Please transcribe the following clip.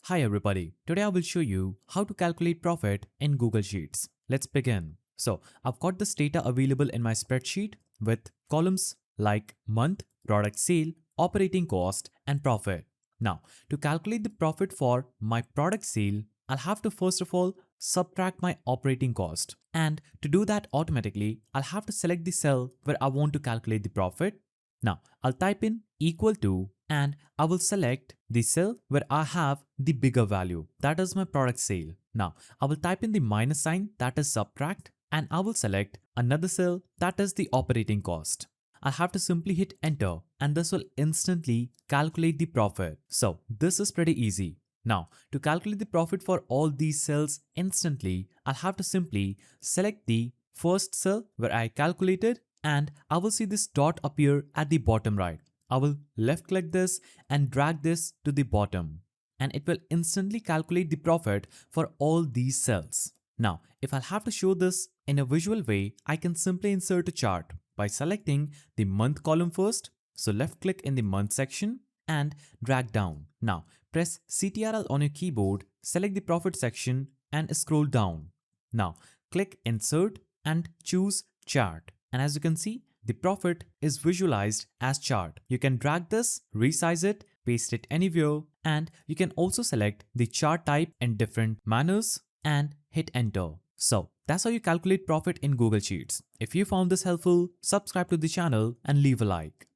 Hi everybody, today I will show you how to calculate profit in Google Sheets. Let's begin. So I've got this data available in my spreadsheet with columns like month, product sale, operating cost, and profit. Now to calculate the profit for my product sale, I'll have to first of all subtract my operating cost. And to do that automatically, I'll have to select the cell where I want to calculate the profit. Now I'll type in equal to and I will select the cell where I have the bigger value, that is my product sale. Now I will type in the minus sign, that is subtract, and I will select another cell, that is the operating cost. I'll have to simply hit enter and this will instantly calculate the profit. So this is pretty easy. Now to calculate the profit for all these cells instantly, I'll have to simply select the first cell where I calculated and I will see this dot appear at the bottom right. I will left click this and drag this to the bottom and it will instantly calculate the profit for all these cells. Now, if I'll have to show this in a visual way, I can simply insert a chart by selecting the month column first. So left click in the month section and drag down. Now press Ctrl on your keyboard, select the profit section and scroll down. Now click insert and choose chart. And as you can see, the profit is visualized as chart. You can drag this, resize it, paste it anywhere, and you can also select the chart type in different manners and hit enter. So that's how you calculate profit in Google Sheets. If you found this helpful, subscribe to the channel and leave a like.